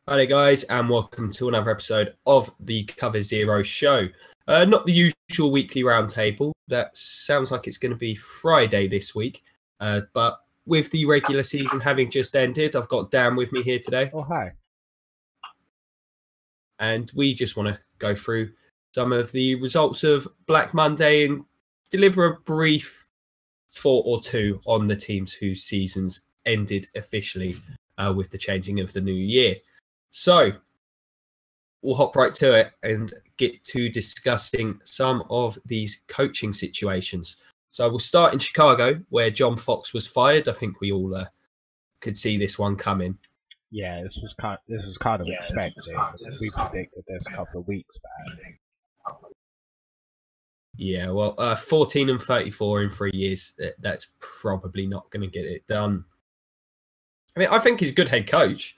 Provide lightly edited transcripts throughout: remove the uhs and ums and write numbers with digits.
Hi there, guys, and welcome to another episode of the Cover Zero show. Not the usual weekly roundtable. That sounds like it's going to be Friday this week. But with the regular season having just ended, I've got Dan with me here today. Oh, hi. And we just want to go through some of the results of Black Monday and deliver a brief thought or two on the teams whose seasons ended officially with the changing of the new year. So we'll hop right to it and get to discussing some of these coaching situations. So we'll start in Chicago, where John Fox was fired. I think we all could see this one coming. Yeah, this was kind of expected. We predicted this a couple of weeks back. Yeah, well, 14 and 34 in 3 years, that's probably not going to get it done. I mean, I think he's a good head coach.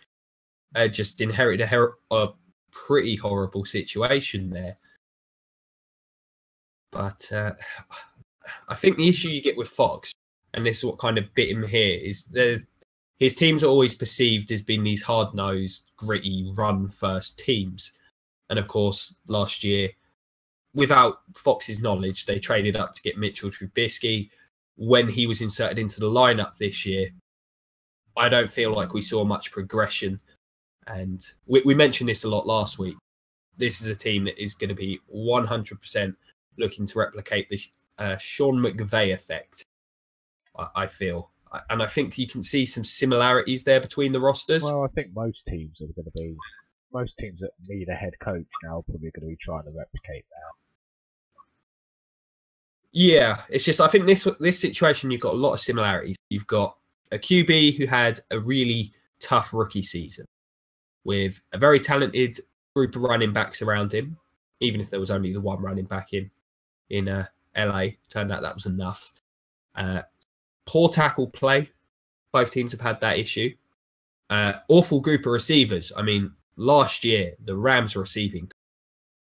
Just inherited a pretty horrible situation there. But I think the issue you get with Fox, and this is what kind of bit him here, is his teams are always perceived as being these hard-nosed, gritty, run-first teams. And, of course, last year, without Fox's knowledge, they traded up to get Mitchell Trubisky. When he was inserted into the lineup this year, I don't feel like we saw much progression. And we mentioned this a lot last week. This is a team that is going to be 100% looking to replicate the Sean McVay effect, I feel. And I think you can see some similarities there between the rosters. Well, I think most teams that need a head coach now are probably going to be trying to replicate that. Yeah, it's just, I think this situation, you've got a lot of similarities. You've got a QB who had a really tough rookie season, with a very talented group of running backs around him, even if there was only the one running back in LA. Turned out that was enough. Poor tackle play. Both teams have had that issue. Awful group of receivers. I mean, last year, the Rams receiving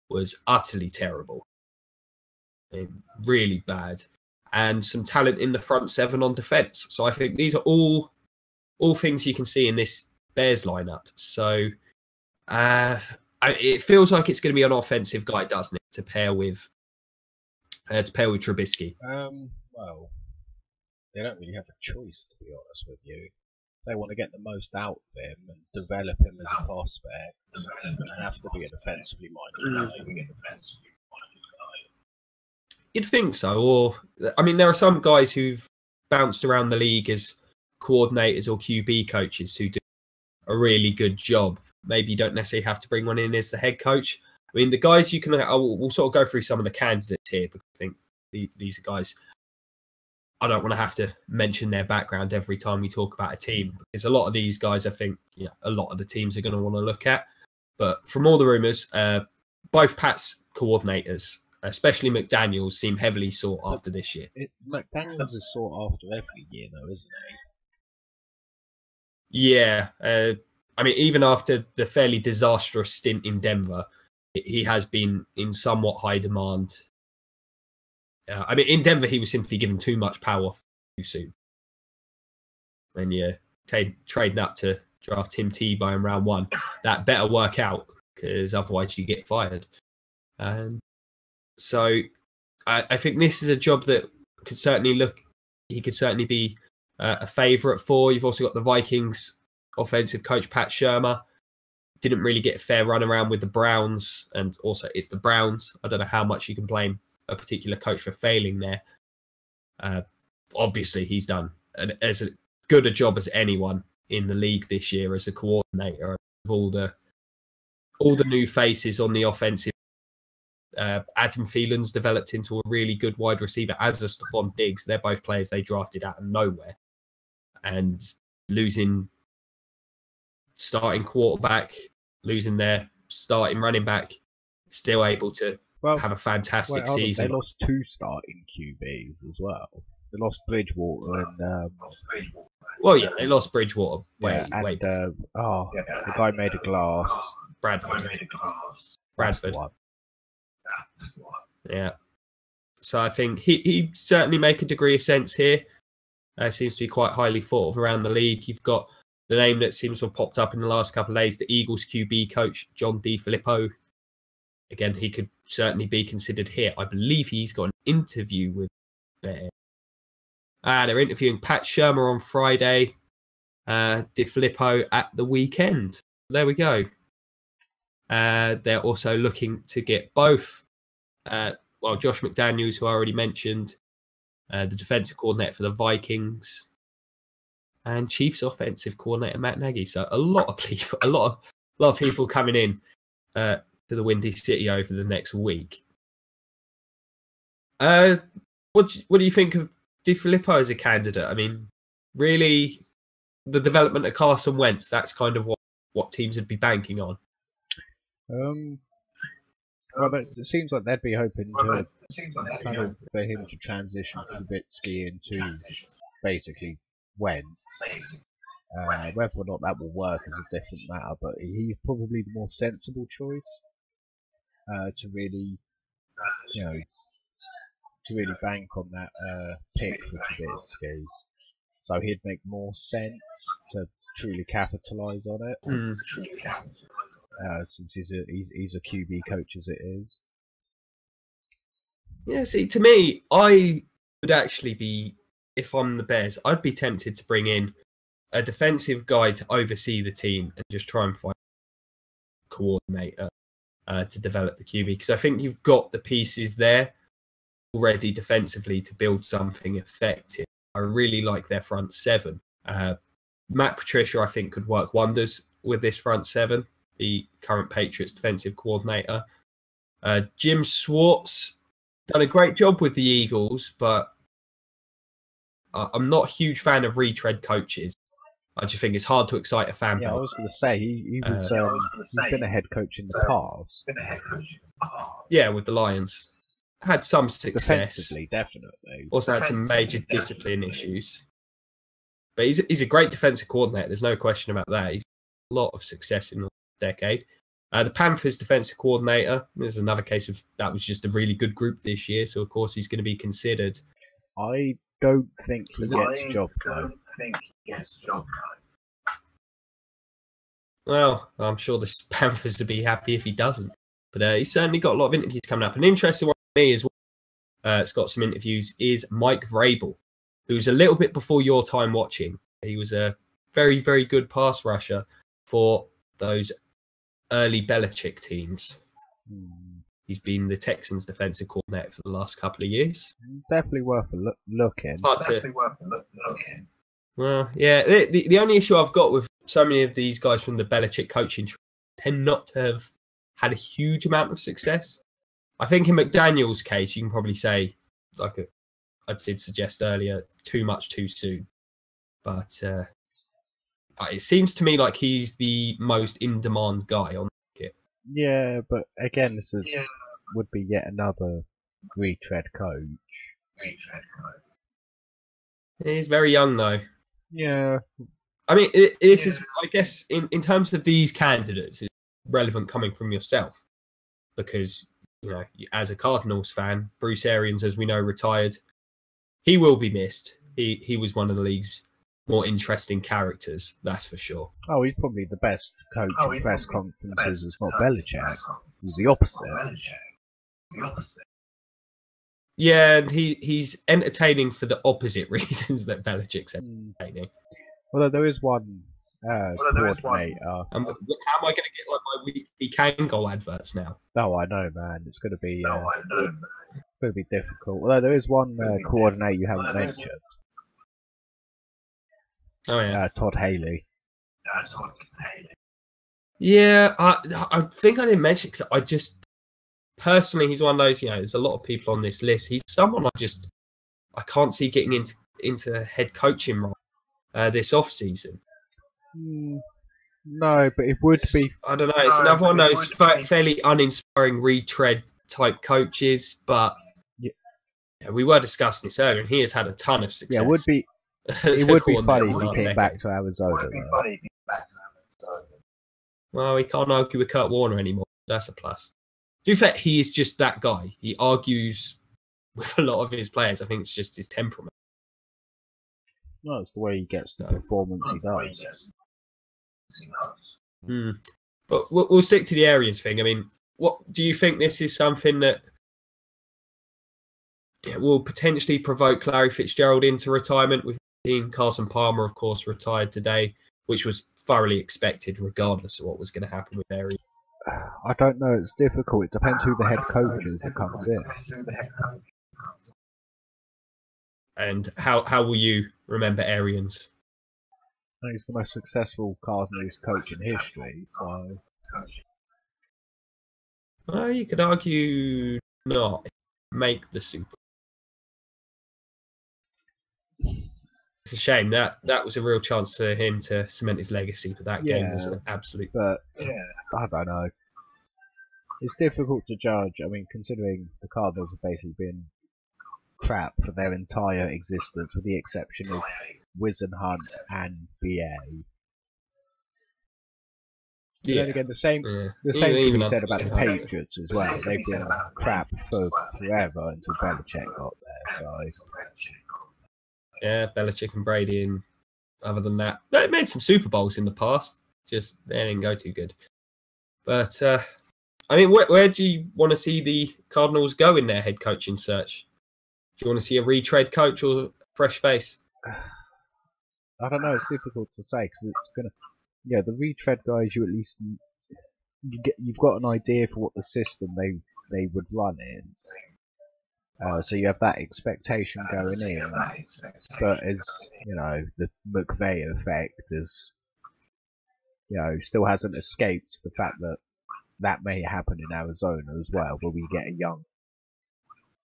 was utterly terrible. I mean, really bad. And some talent in the front seven on defense. So I think these are all things you can see in this Bears lineup. So it feels like it's going to be an offensive guy, doesn't it, to pair with Trubisky? Well, they don't really have a choice, to be honest with you. They want to get the most out of him and develop him as a prospect. He's going to have to be a defensively minded guy. You'd think so. Or, I mean, there are some guys who've bounced around the league as coordinators or QB coaches who do a really good job. Maybe you don't necessarily have to bring one in as the head coach. I mean, the guys you can, we'll sort of go through some of the candidates here, because I think these are guys, I don't want to have to mention their background every time we talk about a team, because a lot of these guys, I think, a lot of the teams are going to want to look at. But from all the rumours, both Pat's coordinators, especially McDaniels, seem heavily sought after this year. McDaniels is sought after every year, though, isn't he? Yeah. I mean, even after the fairly disastrous stint in Denver, he has been in somewhat high demand. I mean, in Denver, he was simply given too much power too soon. And trading up to draft Tim Tebow in round 1, that better work out, because otherwise you get fired. And so I think this is a job that he could certainly be a favourite for. You've also got the Vikings offensive coach Pat Shurmur. Didn't really get a fair run around with the Browns, and also it's the Browns. I don't know how much you can blame a particular coach for failing there. Obviously, he's done as good a job as anyone in the league this year as a coordinator. Of all the new faces on the offensive, Adam Thielen's developed into a really good wide receiver, as does Stephon Diggs. They're both players they drafted out of nowhere, and losing starting quarterback, losing their starting running back, still able to have a fantastic season. They lost 2 starting QBs as well. They lost Bridgewater and... well, yeah, they lost Bridgewater. The guy made of glass. Bradford. Yeah. So I think he certainly make a degree of sense here. Seems to be quite highly thought of around the league. You've got the name that seems to have popped up in the last couple of days, the Eagles QB coach, John DeFilippo. Again, he could certainly be considered here. I believe he's got an interview with Bear. They're interviewing Pat Shermer on Friday, DeFilippo at the weekend. There we go. They're also looking to get both, Josh McDaniels, who I already mentioned, the defensive coordinator for the Vikings, and Chiefs offensive coordinator Matt Nagy. So a lot of people, a lot of people coming in to the Windy City over the next week. What do you think of DeFilippo as a candidate? I mean, really, the development of Carson Wentz, that's kind of what teams would be banking on. Well, it seems like they'd be hoping to kind of for him to transition Trubisky into basically Wentz. Whether or not that will work is a different matter, but he's probably the more sensible choice to really, to really bank on that pick for Trubisky. So he'd make more sense to truly capitalise on it. Since he's a QB coach as it is. Yeah, see, to me, I would actually be, if I'm the Bears, I'd be tempted to bring in a defensive guy to oversee the team and just try and find a coordinator to develop the QB, because I think you've got the pieces there already defensively to build something effective. I really like their front seven. Matt Patricia, I think, could work wonders with this front seven, the current Patriots defensive coordinator. Jim Schwartz done a great job with the Eagles, but I'm not a huge fan of retread coaches. I just think it's hard to excite a fan. Yeah, I was going to say he's been a head coach in the past. Yeah, with the Lions, had some success. Defensively, definitely. Also had some major discipline issues. But he's a great defensive coordinator. There's no question about that. He's had a lot of success in the decade. The Panthers defensive coordinator, there's another case of that was just a really good group this year, so of course he's going to be considered. I don't think he gets a job though. Well, I'm sure the Panthers would be happy if he doesn't. But he's certainly got a lot of interviews coming up. An interesting one for me as well, it's got some interviews, is Mike Vrabel, who's a little bit before your time watching. He was a very, very good pass rusher for those early Belichick teams. He's been the Texans defensive coordinator for the last couple of years. Definitely worth looking. Well, yeah. The only issue I've got with so many of these guys from the Belichick coaching tend not to have had a huge amount of success. I think in McDaniel's case, you can probably say, like I did suggest earlier, too much too soon. But it seems to me like he's the most in-demand guy on the market. Yeah, but again, this would be yet another retread coach. He's very young, though. Yeah. I mean, this is, I guess, in terms of these candidates, it's relevant coming from yourself. Because, as a Cardinals fan, Bruce Arians, as we know, retired. He will be missed. He was one of the league's more interesting characters, that's for sure. Oh, he's probably the best coach in press conferences. It's not Belichick. He's the opposite. Yeah, and he's entertaining for the opposite reasons that Belichick's entertaining. Although there is one coordinator. How am I going to get like my weekly Kangol adverts now? Oh, I know, man. It's going to be difficult. Although there is one coordinator you haven't mentioned. Oh yeah, Todd Haley. Yeah, I think I didn't mention because I just personally, he's one of those. There's a lot of people on this list. He's someone I can't see getting into head coaching role this off season. No, but it would be. I don't know. It's another one of those fairly uninspiring retread type coaches. But we were discussing this earlier, and he has had a ton of success. Yeah, it would be. It would be funny if he came back to Arizona. Well, he can't argue with Kurt Warner anymore. That's a plus. To be fair, he is just that guy. He argues with a lot of his players. I think it's just his temperament. No, it's the way he gets the performance he does. But we'll stick to the Arians thing. I mean, what do you think? This is something that will potentially provoke Larry Fitzgerald into retirement. We've seen Carson Palmer, of course, retired today, which was thoroughly expected, regardless of what was going to happen with Arians. I don't know. It's difficult. It depends who the head coach is that comes in. And how will you remember Arians? I think he's the most successful Cardinals coach in history. So, well, you could argue not make the Super. It's a shame that was a real chance for him to cement his legacy, but that game was an absolute. But I don't know. It's difficult to judge. I mean, considering the Cardinals have basically been crap for their entire existence, with the exception of Wisenhunt and BA. Yeah. Then again, the same can be said about the Patriots as well. They've been crap for forever until Belichick got there. So. Yeah, Belichick and Brady, and other than that, they made some Super Bowls in the past. Just they didn't go too good. But I mean, where do you want to see the Cardinals go in their head coaching search? Do you want to see a retread coach or a fresh face? I don't know. It's difficult to say because it's gonna. Yeah, the retread guys, you at least you've got an idea for what the system they would run in. So you have that expectation going in, but as you know, the McVay effect is, still hasn't escaped the fact that may happen in Arizona as well, where we get a young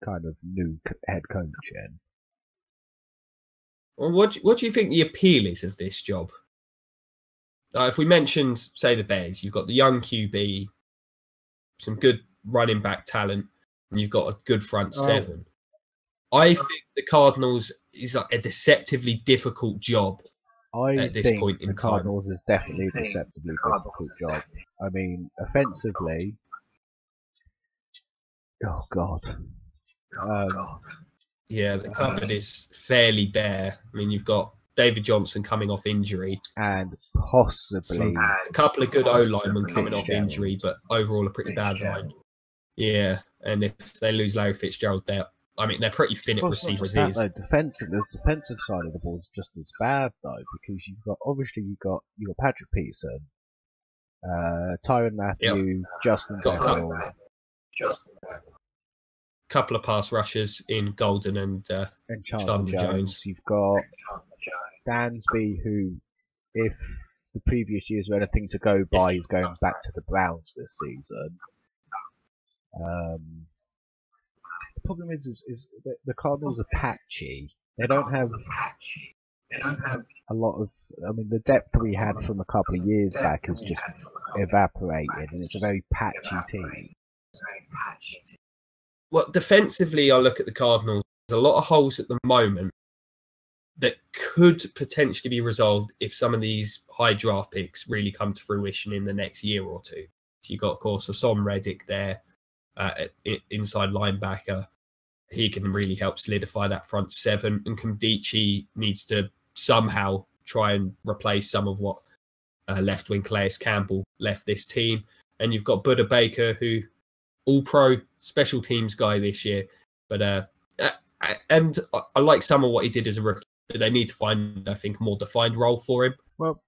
kind of new head coach in. Well, what do you think the appeal is of this job? If we mentioned, say, the Bears, you've got the young QB, some good running back talent, and you've got a good front seven. I think the Cardinals is like a deceptively difficult job at this point in time. The Cardinals is definitely a deceptively difficult job. I mean, offensively, oh God. Yeah, the cupboard is fairly bare. I mean, you've got David Johnson coming off injury. And possibly a couple of good O-linemen coming off injury, but overall a pretty bad line. Yeah, and if they lose Larry Fitzgerald, they're pretty thin at receivers. The defensive side of the ball is just as bad though, because you've got Patrick Peterson, Tyrann Mathieu, Justin Bell. Couple of pass rushers in Golden and Chandler Jones. You've got Dansby, who, if the previous years were anything to go by, is going back to the Browns this season. The problem is the Cardinals are patchy. They don't have a lot of. I mean, the depth we had from a couple of years back has just evaporated, and it's a very patchy team. Well, defensively, I look at the Cardinals. There's a lot of holes at the moment that could potentially be resolved if some of these high draft picks really come to fruition in the next year or two. So you've got, of course, Hassan Reddick there, inside linebacker. He can really help solidify that front seven. And Nkemdiche needs to somehow try and replace some of what left wing Calais Campbell left this team. And you've got Budda Baker, who all-pro special teams guy this year. But and I like some of what he did as a rookie. But they need to find, I think, a more defined role for him. Well,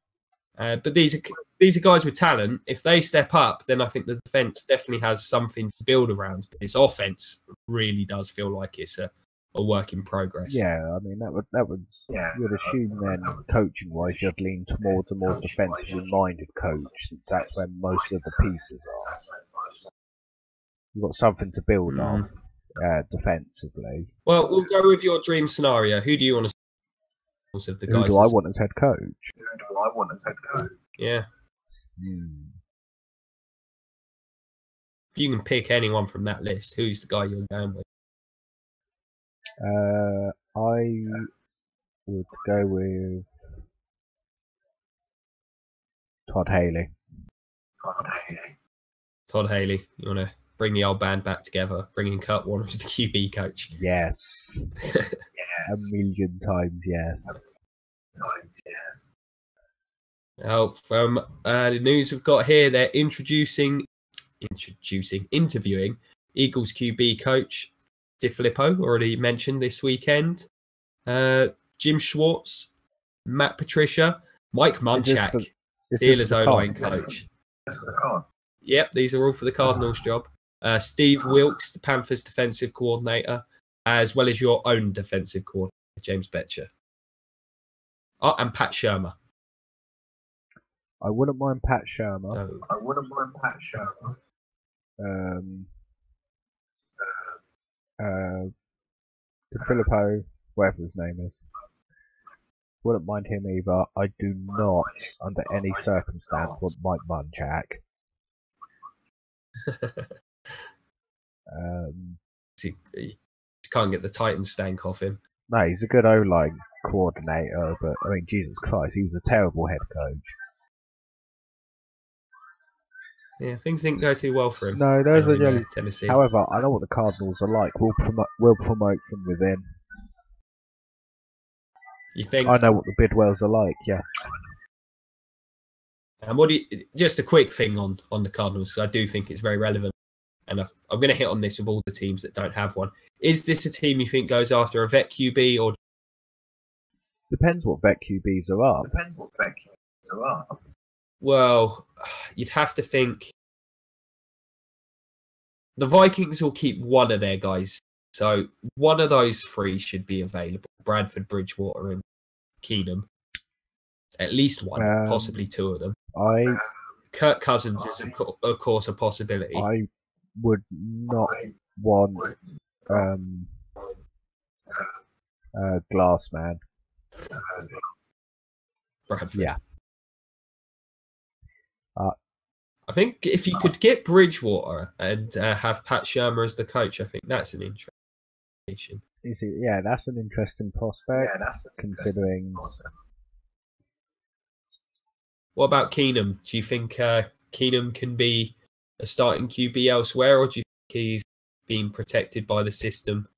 but these are guys with talent. If they step up, then I think the defense definitely has something to build around. But this offense really does feel like it's a work in progress. Yeah, I mean that would you'd assume then coaching wise you'd lean towards a more defensively minded coach, since that's where most of the pieces are. You've got something to build off defensively. Well, we'll go with your dream scenario. Who do you want to? Of the guys Who do I want as head coach? Yeah. If you can pick anyone from that list, who's the guy you're going with? I would go with Todd Haley. Todd Haley. You want to bring the old band back together, bringing Kurt Warner as the QB coach? Yes. A million times yes. From the news we've got here, they're interviewing Eagles QB coach DiFilippo, already mentioned this weekend. Jim Schwartz, Matt Patricia, Mike Munchak, Steelers O-line coach. Yep, these are all for the Cardinals job. Steve Wilkes, the Panthers defensive coordinator, as well as your own defensive coordinator, James Betcher. Oh, and Pat Shurmur. I wouldn't mind Pat Shurmur. So, DiFilippo, whatever his name is. Wouldn't mind him either. I do not, under any circumstance, want Mike Munchak. you can't get the Titans stank off him. No, he's a good O-line coordinator, but I mean, Jesus Christ, he was a terrible head coach. Yeah, things didn't go too well for him. No, those are the Tennessee. However, I know what the Cardinals are like. We'll promote from within. You think? I know what the Bidwells are like. Yeah. And just a quick thing on the Cardinals, because I do think it's very relevant, and I'm going to hit on this with all the teams that don't have one. Is this a team you think goes after a vet QB, or depends what vet QBs are up? Well, you'd have to think the Vikings will keep one of their guys, so one of those three should be available: Bradford, Bridgewater, and Keenum. At least one, possibly two of them. Kirk Cousins is, of course, a possibility. I would not want Glassman. Bradford. Yeah. I think if you could get Bridgewater and have Pat Shurmur as the coach, I think that's an interesting. You see, yeah, that's an interesting prospect. Considering. What about Keenum? Do you think Keenum can be a starting QB elsewhere, or do you think he's being protected by the system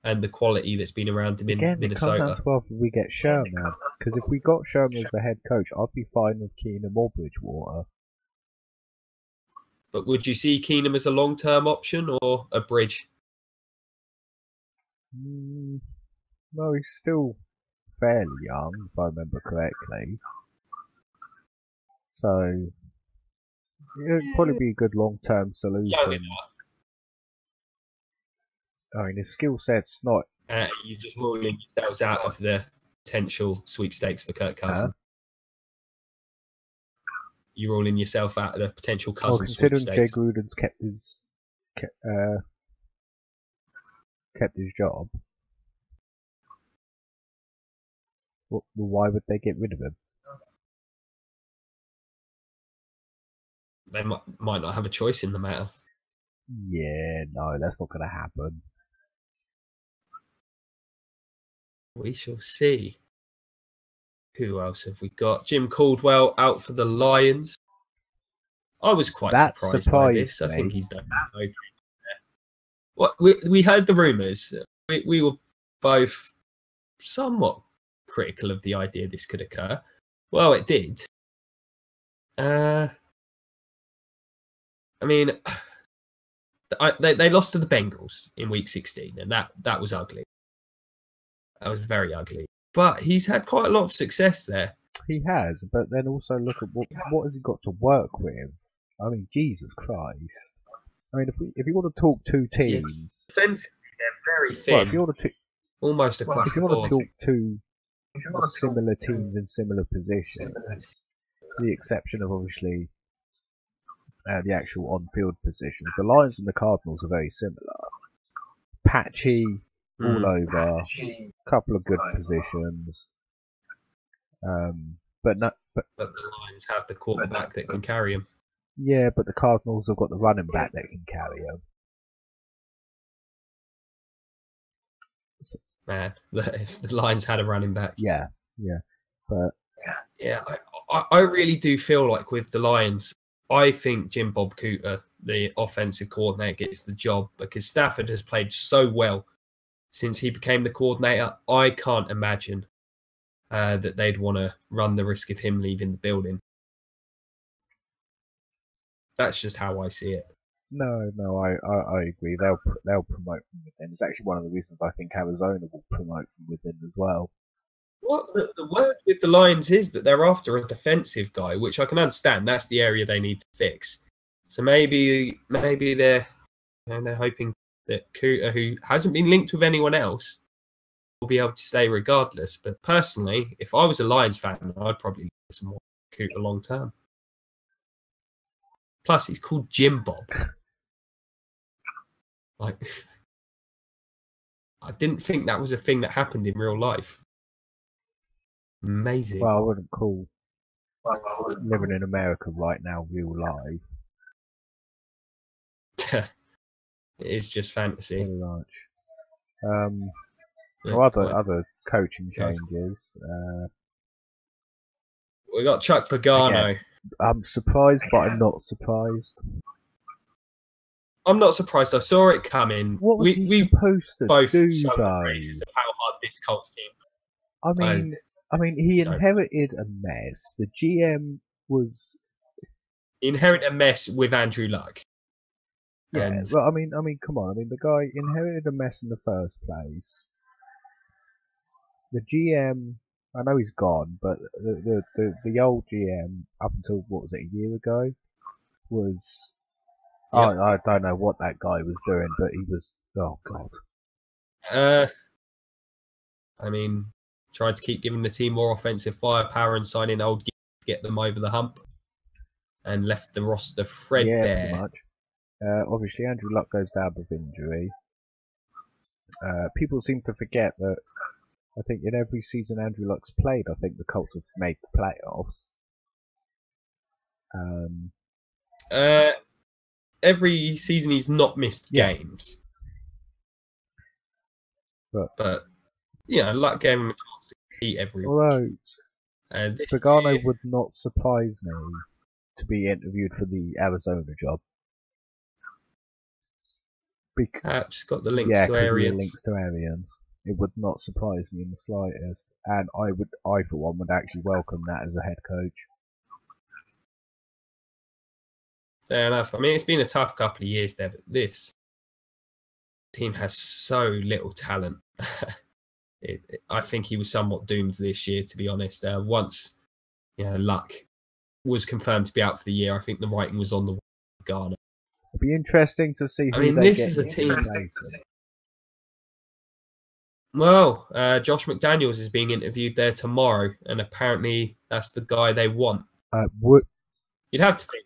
and the quality that's been around him in Minnesota? It comes down to whether we get Shurmur. Because if we got Shurmur as the head coach, I'd be fine with Keenum or Bridgewater. But would you see Keenum as a long-term option or a bridge? No, he's still fairly young, if I remember correctly. So, it would probably be a good long-term solution. I mean, his skill set's not... You're just ruling yourselves out of the potential sweepstakes for Kirk Cousins. You're ruling yourself out of the potential Cousins considering sweepstakes. Jay Gruden's kept his job, why would they get rid of him? They might not have a choice in the matter. Yeah, no, that's not going to happen. We shall see. Who else have we got? Jim Caldwell out for the Lions. I was quite surprised by this. I think he's done okay. What we heard the rumours. We were both somewhat critical of the idea this could occur. Well, it did. I mean, they lost to the Bengals in Week 16, and that was ugly. That was very ugly. But he's had quite a lot of success there. He has, but then also look at what has he got to work with. I mean, Jesus Christ. I mean, if you want to talk two teams, defensively they're very thin. Well, if you want to almost across the board. If you want to talk two similar teams in similar positions, the exception of obviously the actual on-field positions, the Lions and the Cardinals are very similar. Patchy all over, couple of good positions, but the Lions have the quarterback that can carry him. Yeah, but the Cardinals have got the running back that can carry him. Man, if the Lions had a running back, but I really do feel like with the Lions, I think Jim Bob Cooter, the offensive coordinator, gets the job because Stafford has played so well since he became the coordinator. I can't imagine that they'd want to run the risk of him leaving the building. That's just how I see it. No, I agree. They'll promote from within. It's actually one of the reasons I think Arizona will promote from within as well. What the word with the Lions is that they're after a defensive guy, which I can understand. That's the area they need to fix. So maybe they're hoping that Cooter, who hasn't been linked with anyone else, will be able to stay regardless. But personally, if I was a Lions fan, I'd probably listen more to Cooter long term. Plus, he's called Jim Bob. Like, I didn't think that was a thing that happened in real life. Amazing. Well, I wouldn't call living in America right now real life. It is just fantasy. Pretty much. Yeah, other coaching changes. We got Chuck Pagano. Again, I'm surprised, but I'm not surprised. I'm not surprised. I saw it coming. What was he supposed to both do, sung the though? praises of how hard this Colts team. I mean, he inherited a mess. The GM was inherited a mess with Andrew Luck. Yeah, And well, I mean, come on. I mean, the guy inherited a mess in the first place. The GM, I know he's gone, but the old GM, up until what was it, a year ago, was I don't know what that guy was doing, but he was, oh god. I mean, tried to keep giving the team more offensive firepower and signing old to get them over the hump, and left the roster threadbare. Yeah, pretty much. Obviously, Andrew Luck goes down with injury. People seem to forget that I think in every season Andrew Luck's played, I think the Colts have made the playoffs. Every season he's not missed games. But yeah, Luck gave him a chance to compete every week. And Pagano would not surprise me to be interviewed for the Arizona job. Perhaps got the links to Arians. Links to Arians. It would not surprise me in the slightest, and I for one would actually welcome that as a head coach. Fair enough. I mean, it's been a tough couple of years there, but this team has so little talent. I think he was somewhat doomed this year, to be honest. Once, Luck was confirmed to be out for the year, I think the writing was on the wall for Garner. It'd be interesting to see who this is a team. Well, Josh McDaniels is being interviewed there tomorrow, and apparently that's the guy they want. You'd have to think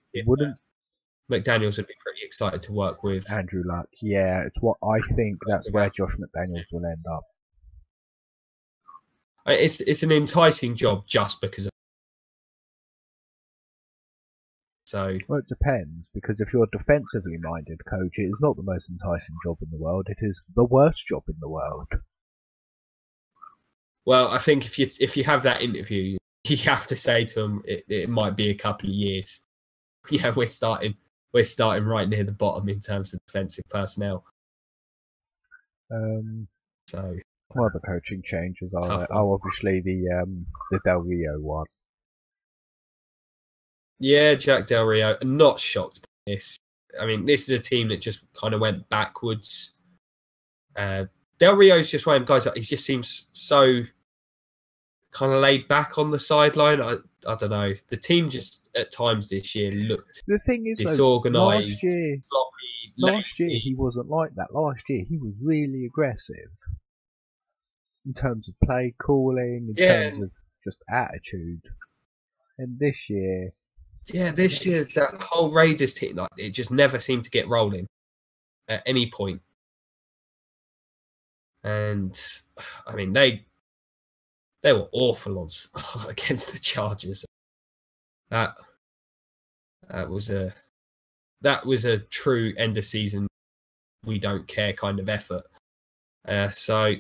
McDaniels would be pretty excited to work with Andrew Luck. Yeah, it's what I think. That's where Josh McDaniels will end up. It's an enticing job just because of. So, well, it depends, because if you're a defensively minded coach, it is not the most enticing job in the world. It is the worst job in the world. Well, I think if you have that interview, you have to say to them it might be a couple of years. Yeah, we're starting right near the bottom in terms of defensive personnel. So, what other coaching changes are there? Oh, obviously the Del Rio one. Yeah, Jack Del Rio. I'm not shocked by this. I mean, this is a team that just kind of went backwards. Del Rio's just one of them guys that he just seems so kind of laid back on the sideline. I don't know. The team just at times this year looked disorganised. Last year he wasn't like that. Last year he was really aggressive in terms of play calling, in terms of just attitude. And this year, that whole Raiders team, like, it just never seemed to get rolling at any point. And I mean, they were awful odds against the Chargers. That was a true end of season, we don't care kind of effort. So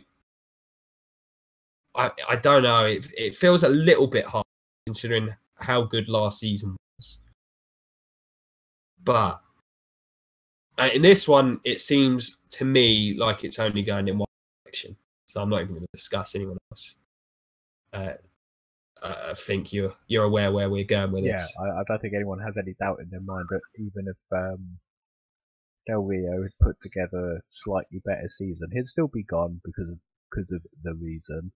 I don't know. It feels a little bit hard considering how good last season was. But in this one, it seems to me like it's only going in one direction. So I'm not even going to discuss anyone else. I think you're aware where we're going with Yeah, it. I don't think anyone has any doubt in their mind that even if Del Rio had put together a slightly better season, he'd still be gone because of the reason.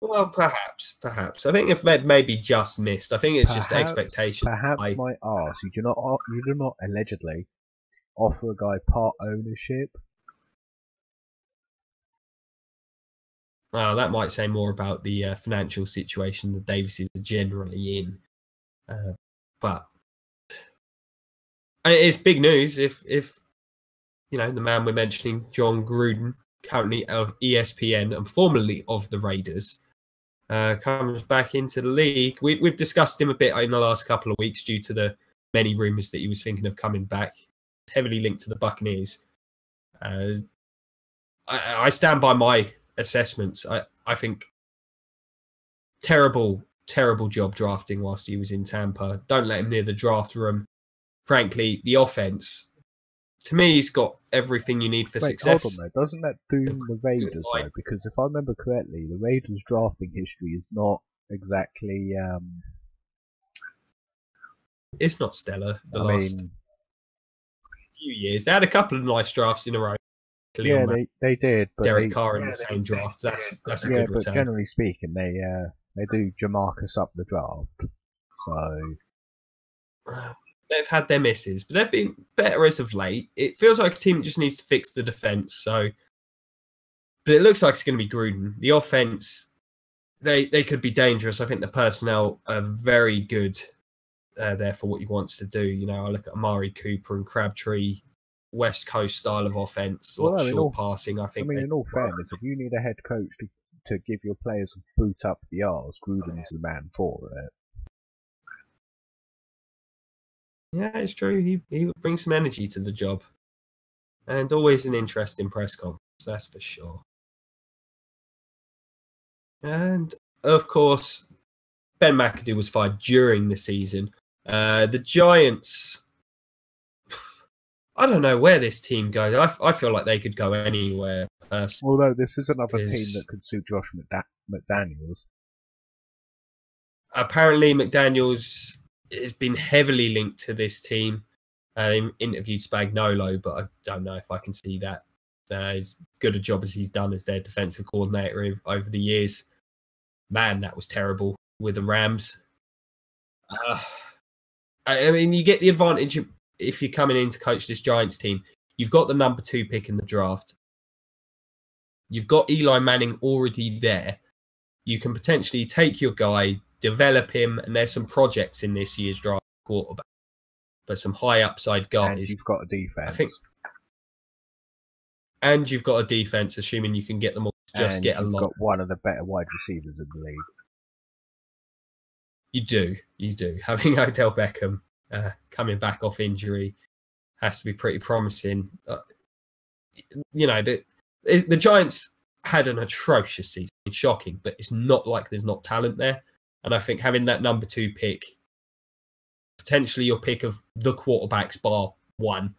Well, perhaps. I think if they'd maybe just missed, I think it's just expectation. Perhaps my arse. You do not allegedly offer a guy part ownership. Well, that might say more about the financial situation the Davises are generally in. But it's big news if you know the man we're mentioning, John Gruden, currently of ESPN and formerly of the Raiders, comes back into the league. We've discussed him a bit in the last couple of weeks due to the many rumours that he was thinking of coming back, heavily linked to the Buccaneers. I stand by my assessments. I think terrible job drafting whilst he was in Tampa. Don't let him near the draft room. Frankly, the offense, to me, he's got everything you need for success. Hold on though. Doesn't that doom the Raiders though? Because if I remember correctly, the Raiders' drafting history is not exactly. It's not stellar. The last few years, they had a couple of nice drafts in a row. Yeah, they did. But Derek Carr in the same draft. That's a good return. But generally speaking, they do Jamarcus up the draft. So they've had their misses, but they've been better as of late. It feels like a team that just needs to fix the defense. So, but it looks like it's going to be Gruden. The offense, they could be dangerous. I think the personnel are very good there for what he wants to do. You know, I look at Amari Cooper and Crabtree. West Coast style of offense, short passing. I think. I mean, in all fairness, if you need a head coach to give your players a boot up the arse, Gruden's the man for it. Yeah, it's true. He would bring some energy to the job, and always an interesting press conference. That's for sure. And of course, Ben McAdoo was fired during the season. The Giants. I don't know where this team goes. I feel like they could go anywhere. Although this is another team that could suit Josh McDaniels. Apparently, McDaniels has been heavily linked to this team. Interviewed Spagnuolo, but I don't know if I can see that. As good a job as he's done as their defensive coordinator over the years. Man, that was terrible with the Rams. I mean, you get the advantage if you're coming in to coach this Giants team. You've got the number 2 pick in the draft. You've got Eli Manning already there. You can potentially take your guy, develop him, and there's some projects in this year's draft quarterback, but some high upside guys. And you've got a defense. I think. And you've got a defense, assuming you can get them all to just get a lot. You've got one of the better wide receivers in the league. You do. Having Odell Beckham coming back off injury has to be pretty promising. You know, the Giants had an atrocious season. It's shocking, but it's not like there's not talent there. And I think having that number 2 pick, potentially your pick of the quarterbacks bar one,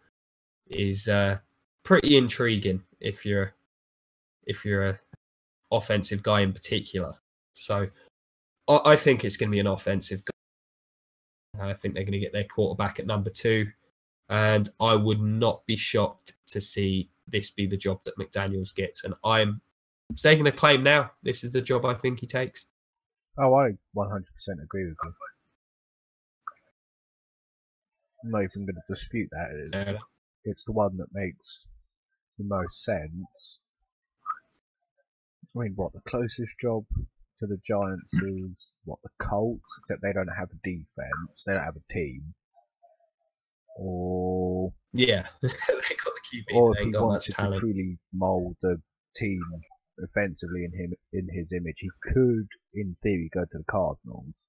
is pretty intriguing if you're a offensive guy in particular. So I think it's going to be an offensive guy. I think they're going to get their quarterback at number 2. And I would not be shocked to see this be the job that McDaniels gets. And I'm staking a claim now. This is the job I think he takes. Oh, I 100% agree with you. I'm not even going to dispute that. It's the one that makes the most sense. I mean, the closest job to the Giants is, the Colts, except they don't have a defense, they don't have a team. Or... Yeah, they got the QB, or they if he got wanted to truly mould the team offensively in his image, he could, in theory, go to the Cardinals.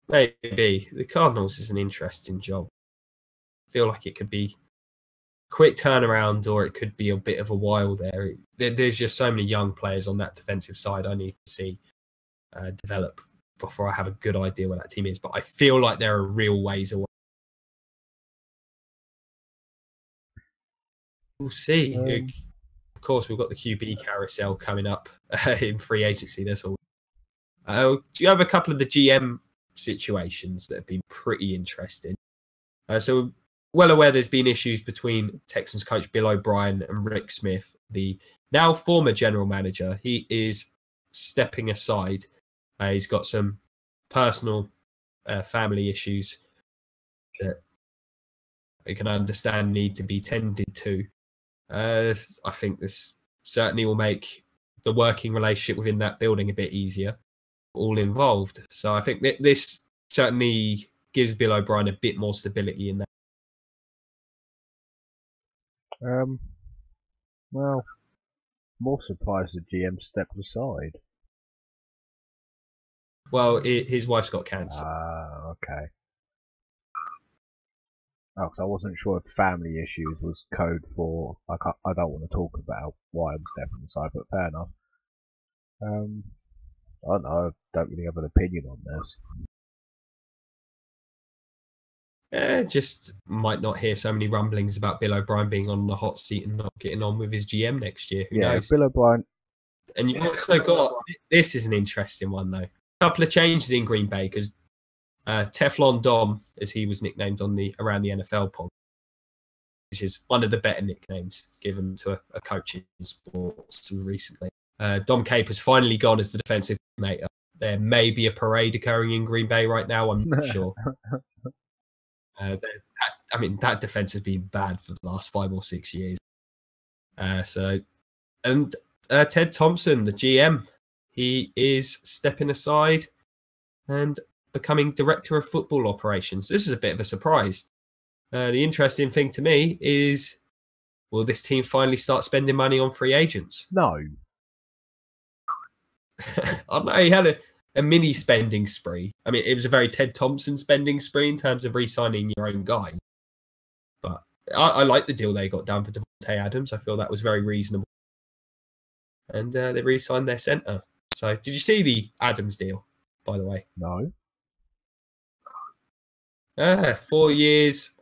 Maybe. The Cardinals is an interesting job. I feel like it could be quick turnaround, or it could be a bit of a while there. There's just so many young players on that defensive side I need to see develop before I have a good idea what that team is. But I feel like there are real ways away. We'll see. course, we've got the QB carousel coming up in free agency. That's all. Do you have a couple of the GM situations that have been pretty interesting? So well aware there's been issues between Texans coach Bill O'Brien and Rick Smith, the now former general manager. He is stepping aside. He's got some personal family issues that we can understand need to be tended to. I think this certainly will make the working relationship within that building a bit easier, all involved. So I think that this certainly gives Bill O'Brien a bit more stability in that. Well, more surprised the GM stepped aside. Well, his wife's got cancer. Okay. Oh, because I wasn't sure if family issues was code for I don't want to talk about why I'm stepping aside, but fair enough. I don't know. I don't really have an opinion on this. Just might not hear so many rumblings about Bill O'Brien being on the hot seat and not getting on with his GM next year. Who knows? Bill O'Brien. And you've also got, this is an interesting one though. A couple of changes in Green Bay because Teflon Dom, as he was nicknamed on the Around the NFL pod, which is one of the better nicknames given to a coach in sports recently. Dom Cape has finally gone as the defensive coordinator. There may be a parade occurring in Green Bay right now. I'm not sure. That defense has been bad for the last 5 or 6 years. Ted Thompson, the GM, he is stepping aside and becoming director of football operations. This is a bit of a surprise. The interesting thing to me is, will this team finally start spending money on free agents? No. I don't know. He had a mini spending spree. I mean, it was a very Ted Thompson spending spree in terms of re-signing your own guy. But I like the deal they got done for Devontae Adams. I feel that was very reasonable. And they re-signed their centre. So, did you see the Adams deal, by the way? No. 4 years,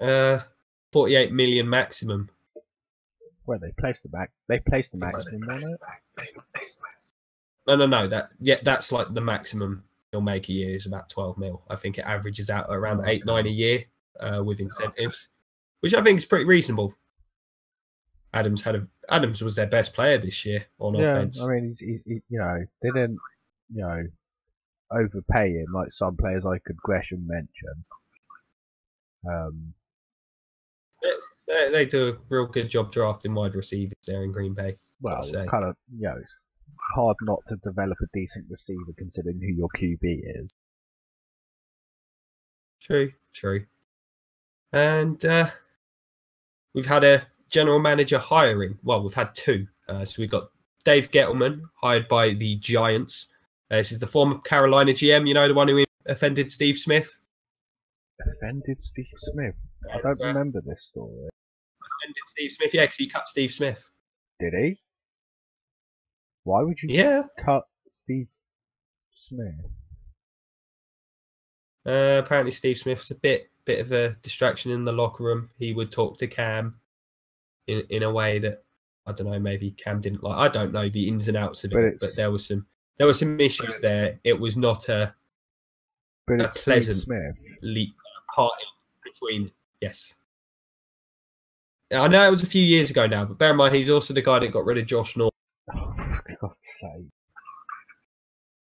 48 million maximum. Well, they placed the maximum on it. No. That's like the maximum he'll make a year is about 12 mil. I think it averages out around 8-9 a year with incentives, which I think is pretty reasonable. Adams was their best player this year on offense. I mean, he they didn't overpay him like some players I could Gresham mention. They do a real good job drafting wide receivers there in Green Bay. Well, it's kind of it's hard not to develop a decent receiver considering who your QB is. True. And we've had a general manager hiring. Well, we've had two. So we've got Dave Gettleman, hired by the Giants. This is the former Carolina GM, the one who offended Steve Smith. Offended Steve Smith? I don't remember this story. Offended Steve Smith? Yeah, because he cut Steve Smith. Did he? Why would you cut Steve Smith? Apparently Steve Smith's a bit of a distraction in the locker room. He would talk to Cam in a way that, I don't know, maybe Cam didn't like. I don't know the ins and outs of it, but there were some issues there. It was not a pleasant party between. Yes, I know it was a few years ago now, but bear in mind he's also the guy that got rid of Josh Norman. Oh, for God's sake!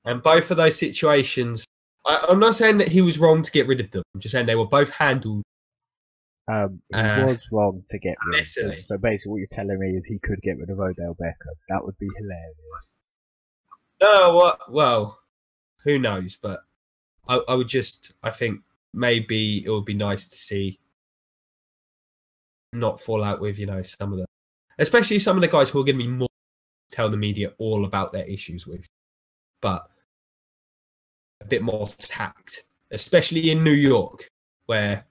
And both of those situations, I'm not saying that he was wrong to get rid of them. I'm just saying they were both handled. He was wrong to get rid of them. So basically, what you're telling me is he could get rid of Odell Beckham. That would be hilarious. No, well, who knows? But I think maybe it would be nice to see not fall out with, especially some of the guys who are going to be more tell the media all about their issues with, but a bit more tact, especially in New York, where,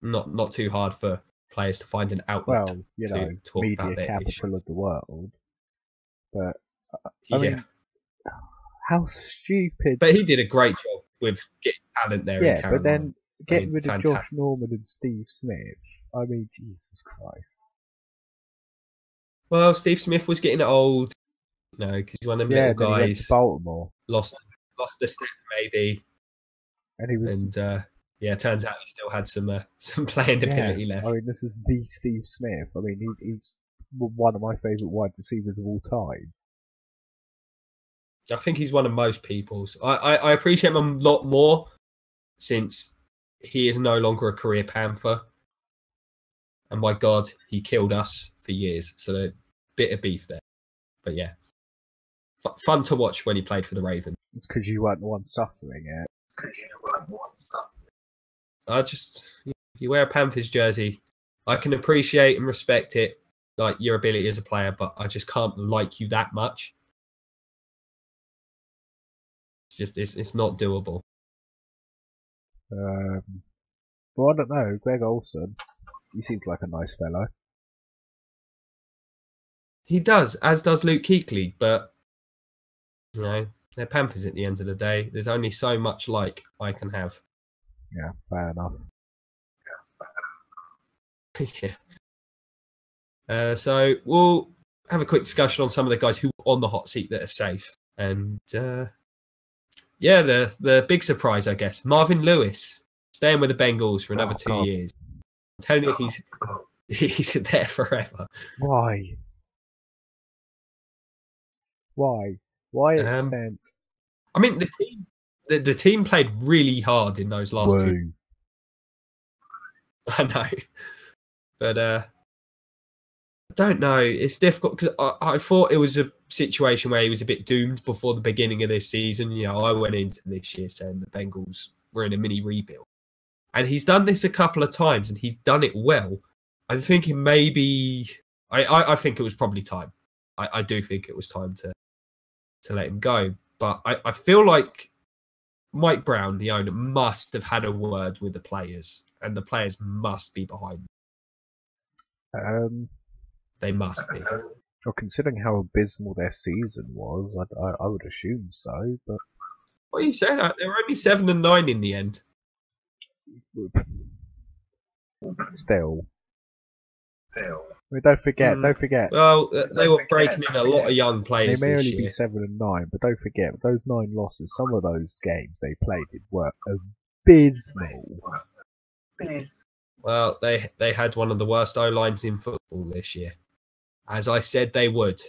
not too hard for players to find an outlet to talk media about their capital issues. of the world. But I mean, how stupid! But he did a great job with getting talent there. Yeah, in Carolina. but then getting rid of fantastic. Josh Norman and Steve Smith. I mean, Jesus Christ! Well, Steve Smith was getting old, you know, because he's one of them little then he went to guys. Baltimore. Lost the step maybe, And he was. and yeah, turns out he still had some playing ability left. I mean, this is the Steve Smith. I mean, he's one of my favourite wide receivers of all time. I think he's one of most people's. I appreciate him a lot more since he is no longer a career Panther. And my God, he killed us for years. So a bit of beef there. But yeah, fun to watch when he played for the Ravens. It's because you weren't the one suffering it. If you wear a Panthers jersey, I can appreciate and respect it, like your ability as a player, but I just can't like you that much. It's not doable. Well, I don't know. Greg Olsen, he seems like a nice fellow. He does, as does Luke Kuechly, but you know, they're Panthers at the end of the day. There's only so much like I can have. Yeah, fair enough. Yeah. So we'll have a quick discussion on some of the guys who are on the hot seat that are safe. And yeah, the big surprise, I guess, Marvin Lewis staying with the Bengals for another 2 years. I'm telling you, he's there forever. Why? Why extent? I mean, the team played really hard in those last two. I know, but I don't know. It's difficult because I thought it was a situation where he was a bit doomed before the beginning of this season. You know, I went into this year saying the Bengals were in a mini rebuild, and he's done this a couple of times, and he's done it well. I'm thinking maybe I think it was probably time. I do think it was time to let him go, but I feel like Mike Brown, the owner, must have had a word with the players, and the players must be behind them. They must be. Well, considering how abysmal their season was, I would assume so. But what are you saying? They were only 7-9 in the end. Still. I mean, don't forget. Well, they were breaking in a lot of young players. They may only year. be 7-9, but don't forget those 9 losses. Some of those games they played were abysmal. Well, they had one of the worst O-lines in football this year, as I said they would.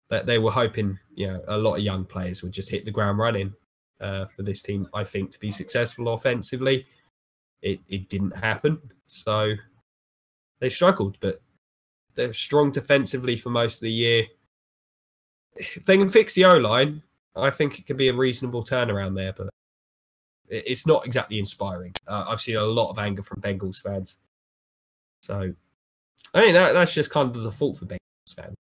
That they were hoping, you know, a lot of young players would just hit the ground running for this team. I think to be successful offensively, it didn't happen. So they struggled, but they're strong defensively for most of the year. If they can fix the O-line, I think it could be a reasonable turnaround there, but it's not exactly inspiring. I've seen a lot of anger from Bengals fans. So, I mean, that's just kind of the fault for Bengals fans.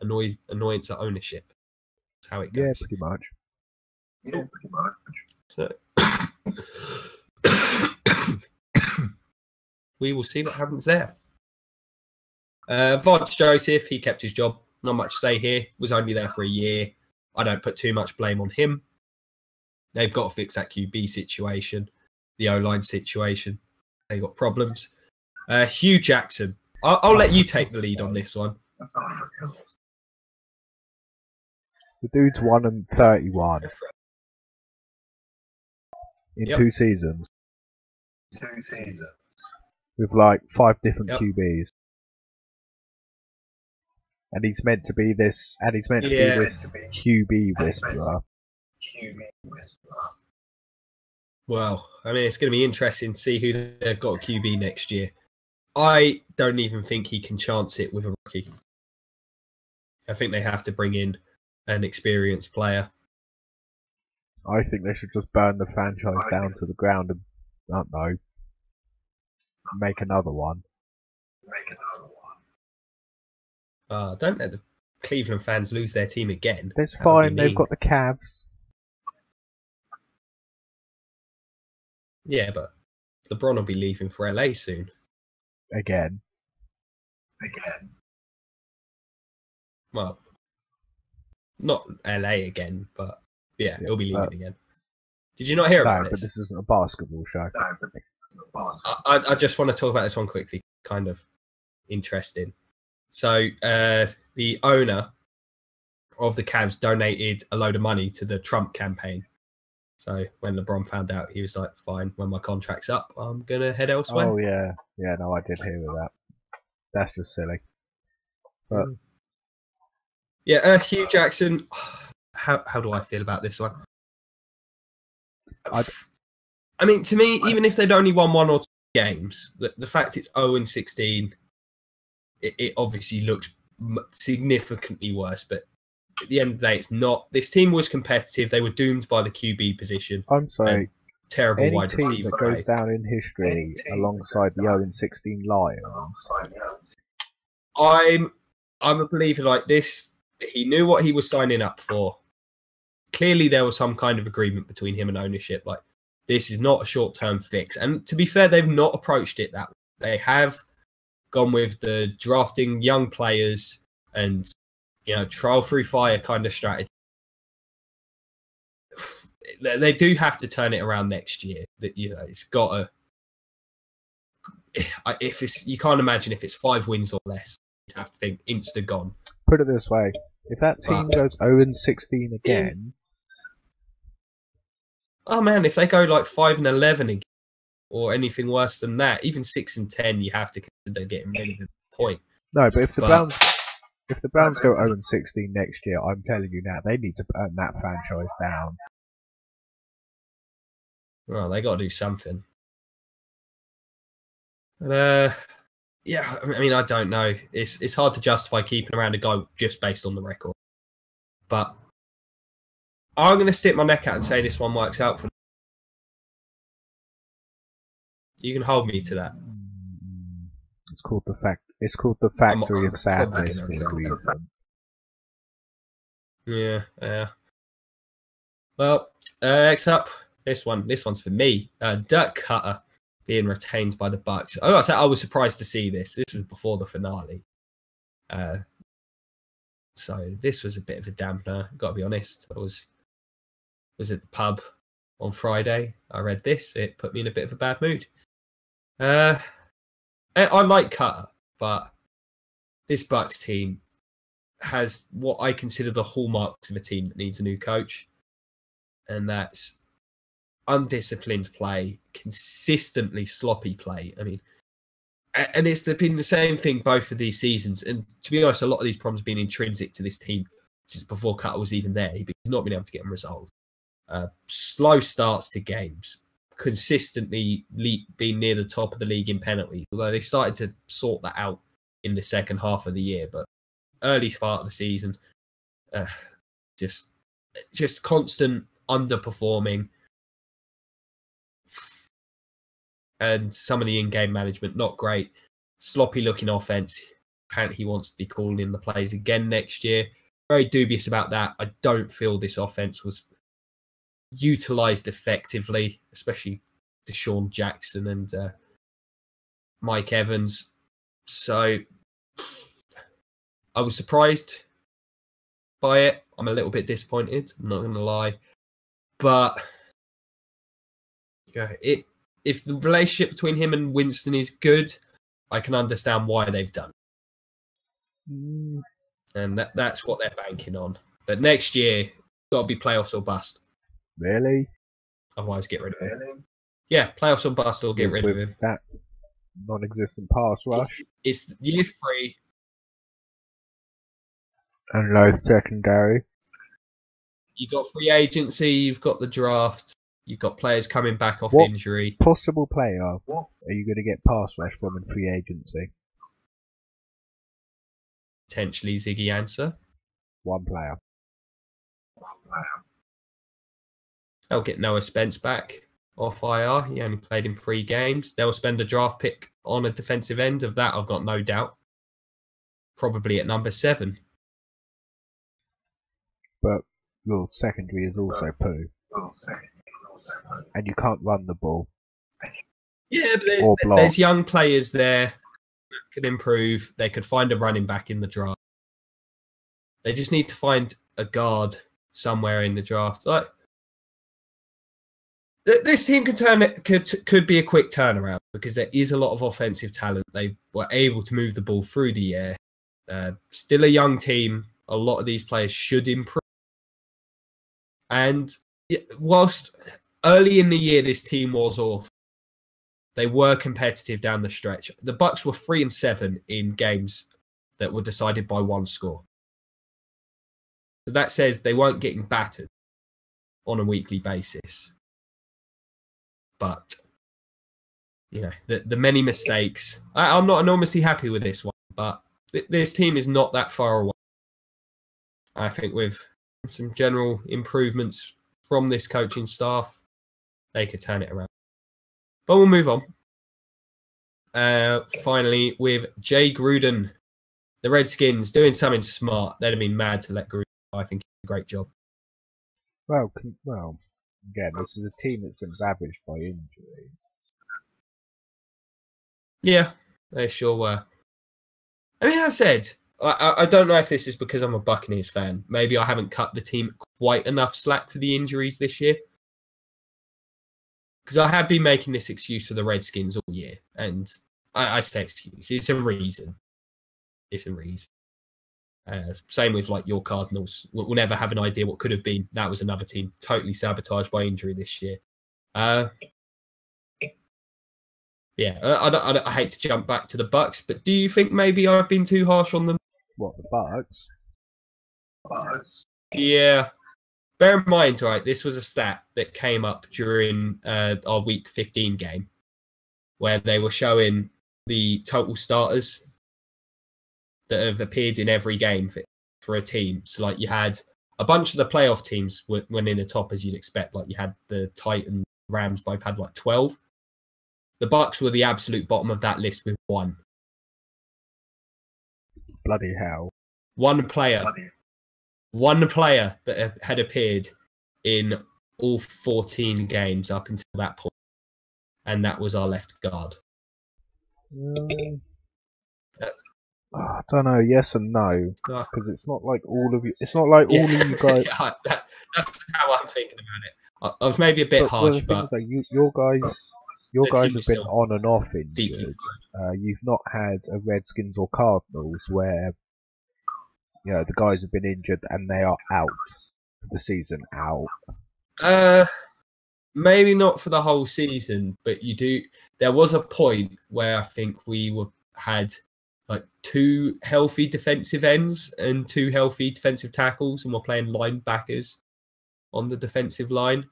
Annoyance at ownership. That's how it goes. Yeah, pretty much. So, we will see what happens there. Vaughn Joseph, he kept his job. Not much to say here. Was only there for a year. I don't put too much blame on him. They've got to fix that QB situation, the O-line situation. They got problems. Hugh Jackson. I'll let you take the lead on this one. The dude's 1-31 in 2 seasons. With like 5 different QBs. And he's meant to be this, QB whisperer. Well, I mean, it's going to be interesting to see who they've got at QB next year. I don't even think he can chance it with a rookie. I think they have to bring in an experienced player. I think they should just burn the franchise down to the ground and, I don't know, make another one. Don't let the Cleveland fans lose their team again. That's fine, they've got the Cavs. Yeah, but LeBron will be leaving for LA soon. Again. Well, not LA again, but yeah, he'll be leaving again. Did you not hear about this? No, but this isn't a basketball show. I just want to talk about this one quickly, kind of. interesting. So the owner of the Cavs donated a load of money to the Trump campaign. So when LeBron found out, he was like, fine, when my contract's up, I'm going to head elsewhere. Oh, yeah. Yeah, no, I did hear of that. That's just silly. But yeah, Hugh Jackson, how do I feel about this one? I mean, to me, even if they'd only won 1 or 2 games, the fact it's 0-16, it obviously looks significantly worse. But at the end of the day, it's not. This team was competitive. They were doomed by the QB position. I'm sorry. Terrible Any wide team receiver that goes down in history alongside the 0-16 Lions. I'm a believer like this. He knew what he was signing up for. Clearly, there was some kind of agreement between him and ownership. Like, this is not a short-term fix. And to be fair, they've not approached it that way. They have gone with the drafting young players and, trial through fire kind of strategy. They do have to turn it around next year. That it's got to. You can't imagine if it's 5 wins or less, you'd have to think insta gone. Put it this way: if that team goes 0-16 again, oh man, if they go like 5-11 again, or anything worse than that, even 6-10, you have to consider getting rid of the point. No, but if the Browns go 0-16 next year, I'm telling you now, they need to burn that franchise down. Well, they got to do something. But, yeah, I mean, I don't know. It's hard to justify keeping around a guy just based on the record. But I'm going to stick my neck out and say this one works out for me. You can hold me to that. It's called the factory of sadness. Yeah. Well, next up, this one's for me. Dirk Cutter being retained by the Bucks. I was surprised to see this. This was before the finale. So this was a bit of a dampener, got to be honest. I was at the pub on Friday. I read this. It put me in a bit of a bad mood. I like Cutter, but this Bucks team has what I consider the hallmarks of a team that needs a new coach. And that's undisciplined play, consistently sloppy play. I mean, and it's been the same thing both of these seasons. And to be honest, a lot of these problems have been intrinsic to this team since before Cutter was even there. He's not been able to get them resolved. Slow starts to games, consistently being near the top of the league in penalties, although they started to sort that out in the second half of the year. But early part of the season, just constant underperforming. And some of the in-game management, not great. Sloppy looking offense. Apparently he wants to be calling in the plays again next year. Very dubious about that. I don't feel this offense was utilised effectively, especially Deshaun Jackson and Mike Evans. So I was surprised by it. I'm a little bit disappointed. I'm not going to lie. But if the relationship between him and Winston is good, I can understand why they've done it. And that's what they're banking on. But next year, got to be playoffs or bust. Really? Otherwise, get rid of him. Yeah, playoffs or bust or get rid of him. That non-existent pass rush. It's year 3. And low secondary. You've got free agency, you've got the draft, you've got players coming back off injury. Possible player are you going to get pass rush from in free agency? Potentially Ziggy Ansah. One player. They'll get Noah Spence back off IR. He only played in 3 games. They'll spend a draft pick on a defensive end. Of that, I've got no doubt. Probably at number 7. But your secondary is also poo. And you can't run the ball. Yeah, but there's young players there that can improve. They could find a running back in the draft. They just need to find a guard somewhere in the draft. Like, This team could be a quick turnaround because there is a lot of offensive talent. They were able to move the ball through the air. Still a young team. A lot of these players should improve. And whilst early in the year this team was off, they were competitive down the stretch. The Bucks were 3-7 in games that were decided by one score. So that says they weren't getting battered on a weekly basis. But, you know, the many mistakes. I'm not enormously happy with this one, but this team is not that far away. I think with some general improvements from this coaching staff, they could turn it around. But we'll move on. Finally, with Jay Gruden, the Redskins doing something smart. They'd have been mad to let Gruden. I think he did a great job. Well, again, this is a team that's been ravaged by injuries. Yeah, they sure were. I mean, as I said, I don't know if this is because I'm a Buccaneers fan. Maybe I haven't cut the team quite enough slack for the injuries this year. Because I have been making this excuse for the Redskins all year. And I say excuse. It's a reason. It's a reason. Same with like your Cardinals. We'll never have an idea what could have been. That was another team totally sabotaged by injury this year. Yeah, I hate to jump back to the Bucks, but do you think maybe I've been too harsh on them? What, the Bucks? Yeah. Bear in mind, right, this was a stat that came up during our Week 15 game where they were showing the total starters that have appeared in every game for a team. So, like, you had a bunch of the playoff teams went in the top, as you'd expect. Like, you had the Titans, Rams both had, like, 12. The Bucks were the absolute bottom of that list with 1. Bloody hell. One player that had appeared in all 14 games up until that point, and that was our left guard. I don't know. Yes and no, because it's not like all of you. It's not like all of you guys. Yeah, that's how I'm thinking about it. I was maybe a bit harsh, but like your guys have been on and off injured. You've not had a Redskins or Cardinals where the guys have been injured and they are out for the season. Maybe not for the whole season, but you do. There was a point where I think we had like 2 healthy defensive ends and 2 healthy defensive tackles, and we're playing linebackers on the defensive line.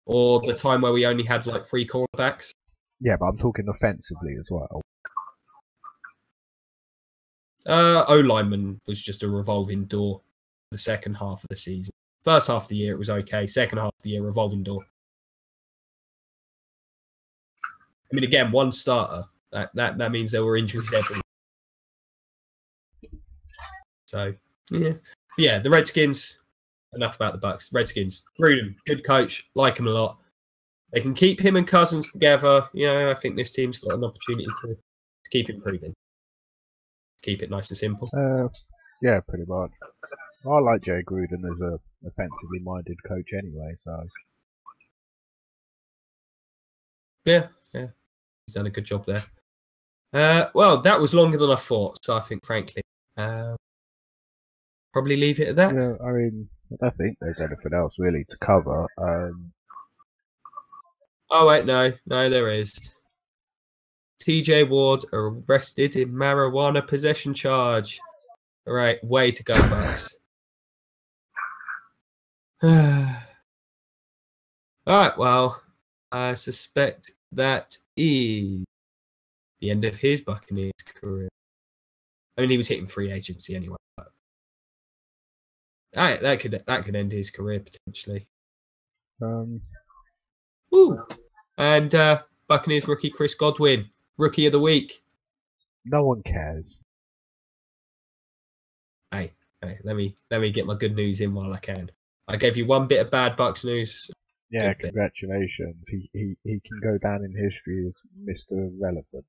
Or the time where we only had like 3 cornerbacks. Yeah, but I'm talking offensively as well. O-lineman was just a revolving door the second half of the season. First half of the year, it was okay. Second half of the year, revolving door. I mean, again, 1 starter. That means there were injuries everywhere. So, yeah, the Redskins. Enough about the Bucks. Redskins. Gruden, good coach. Like him a lot. They can keep him and Cousins together. I think this team's got an opportunity to keep improving. Keep it nice and simple. Yeah, pretty much. I like Jay Gruden as a offensively minded coach anyway, so. Yeah. He's done a good job there. Well, that was longer than I thought, so I think, frankly, probably leave it at that. Yeah, I mean, I don't think there's anything else really to cover. Oh, wait, no, there is. TJ Ward arrested in marijuana possession charge. All right, way to go, Bucks. All right, well, I suspect that is the end of his Buccaneers career. I mean, he was hitting free agency anyway. But that could end his career potentially. Ooh, and Buccaneers rookie Chris Godwin, rookie of the week. No one cares. Hey, let me get my good news in while I can. I gave you 1 bit of bad Bucks news. Yeah, congratulations. He can go down in history as Mr. Relevant.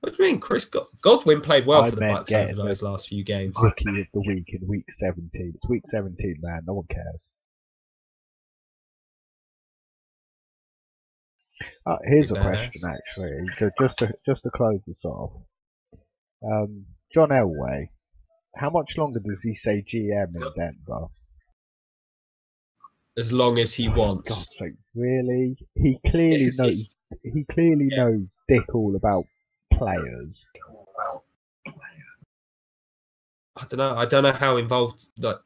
What do you mean? Godwin played well I for the meant Bucks over getting those last few games. Rookie of the week in week 17. It's week 17, man. No one cares. Here's a question, actually, just to close this off. John Elway, how much longer does he say GM in Denver? As long as he wants. God's sake, really? He clearly knows. He clearly knows dick all about players. I don't know. I don't know how involved, like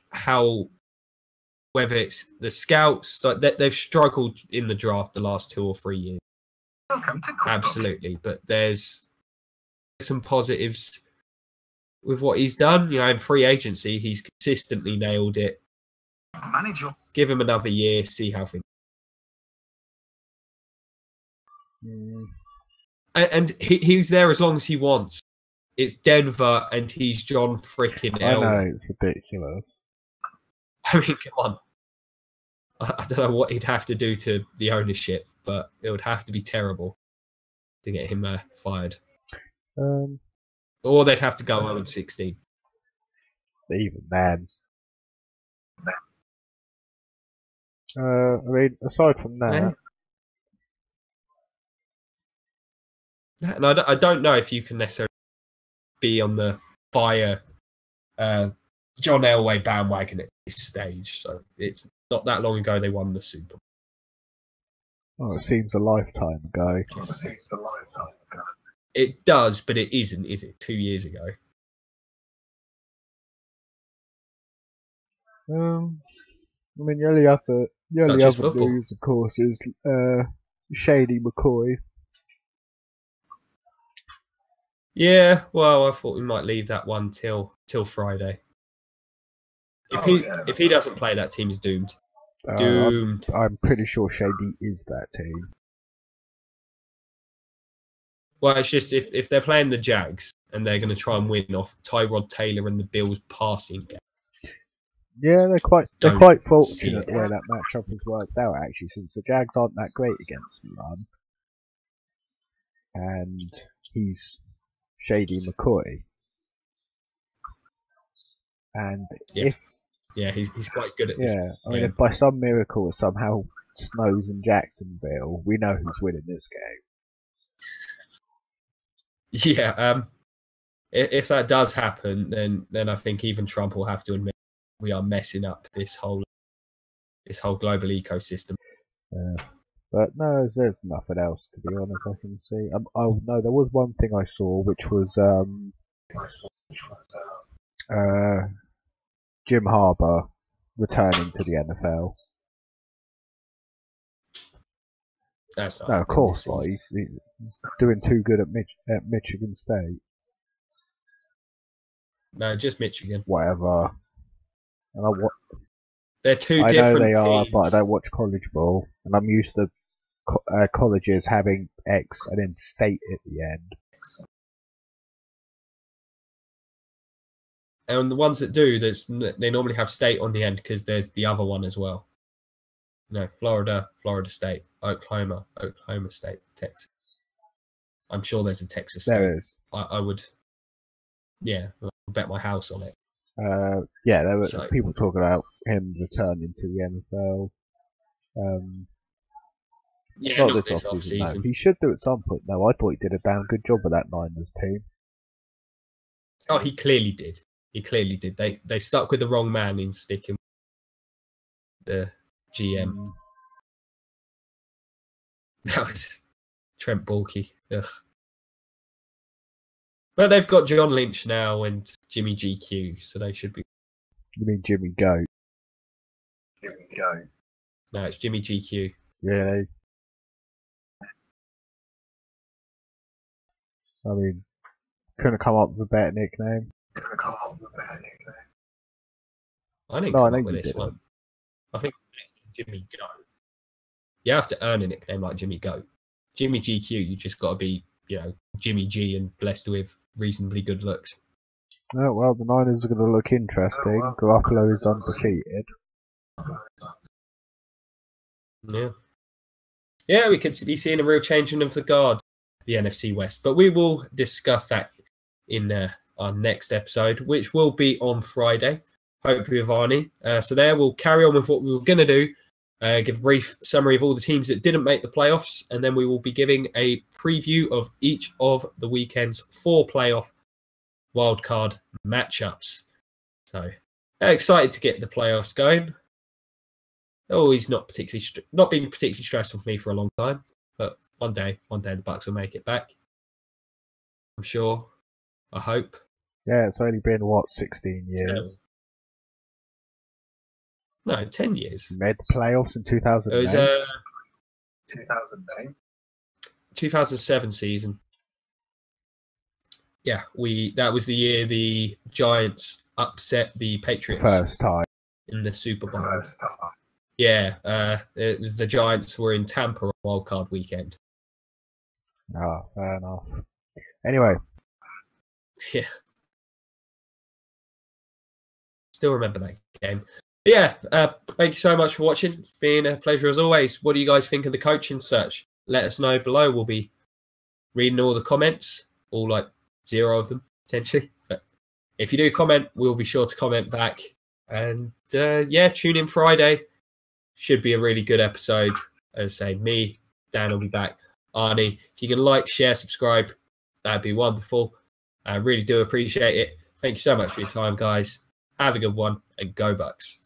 whether it's the scouts, like they've struggled in the draft the last 2 or 3 years. Welcome to Absolutely, but there's some positives with what he's done. You know, in free agency, he's consistently nailed it. Manage your... Give him another year, see how things. And he's there as long as he wants. It's Denver, and he's John freaking Elway. I know, it's ridiculous. I mean, come on. I don't know what he'd have to do to the ownership, but it would have to be terrible to get him fired. Or they'd have to go 0-16. Even then. I mean, aside from that... And I don't know if you can necessarily be on the fire John Elway bandwagon at this stage. So it's not that long ago they won the Super Bowl. Oh, it seems a lifetime ago. It does, but it isn't, is it? 2 years ago. I mean, the only other news, of course, is Shady McCoy. Yeah, well, I thought we might leave that one till Friday. If he doesn't play, that team is doomed. Doomed. I'm pretty sure Shady is that team. Well, it's just if they're playing the Jags and they're going to try and win off Tyrod Taylor and the Bills' passing game. Yeah, they're quite fortunate the way that matchup has worked out, actually, since the Jags aren't that great against the run. And he's Shady McCoy. And he's quite good at this. Yeah, I mean, if by some miracle it somehow snows in Jacksonville, we know who's winning this game. Yeah, if that does happen, then I think even Trump will have to admit we are messing up this whole global ecosystem. But no, there's nothing else, to be honest, I can see. Oh no, there was one thing I saw, which was Jim Harbaugh returning to the NFL. That's not no, of course not. He's doing too good at Michigan State. No, just Michigan. Whatever. And they're two I different know they teams. are, but I don't watch college ball, and I'm used to colleges having X and then state at the end. And the ones that do, they normally have state on the end because there's the other one as well. You know, Florida State, Oklahoma State, Texas. I'm sure there's a Texas State. There is. I would, I'll bet my house on it. Yeah, there were people talking about him returning to the NFL. Not this off-season. No. He should do at some point, though. I thought he did a damn good job with that Niners team. Oh, he clearly did. He clearly did. They stuck with the wrong man in sticking with the GM. That was Trent Baalke. Ugh. But they've got John Lynch now and Jimmy GQ, so they should be. You mean Jimmy Goat? Jimmy Goat. No, it's Jimmy GQ. Really? I mean, couldn't have come up with a better nickname. I didn't come up with this one. I think Jimmy Goat. You have to earn a nickname like Jimmy Goat. Jimmy GQ, you just got to be, Jimmy G and blessed with reasonably good looks. Oh, well, the Niners are going to look interesting. Garoppolo is undefeated. Yeah, we could be seeing a real changing of the guard the NFC West. But we will discuss that in our next episode, which will be on Friday, hopefully with Arnie. So there, we'll carry on with what we were going to do, give a brief summary of all the teams that didn't make the playoffs, and then we will be giving a preview of each of the weekend's 4 playoff wildcard matchups. So excited to get the playoffs going. Always not been particularly stressful for me for a long time, but one day the Bucks will make it back. I'm sure. I hope. Yeah, it's only been, 16 years? No, 10 years. Made the playoffs in 2008? It was 2008. 2007 season. Yeah, that was the year the Giants upset the Patriots. First time. In the Super Bowl. First time. Yeah, it was the Giants were in Tampa on wildcard weekend. Ah, fair enough. Anyway. Yeah. Still remember that game. But yeah, thank you so much for watching. It's been a pleasure as always. What do you guys think of the coaching search? Let us know below. We'll be reading all the comments, all like 0 of them potentially. But if you do comment, we'll be sure to comment back. And yeah, tune in Friday. Should be a really good episode. As I say, me, Dan will be back. Arnie, if you can like, share, subscribe, that'd be wonderful. I really do appreciate it. Thank you so much for your time, guys. Have a good one and go Bucks.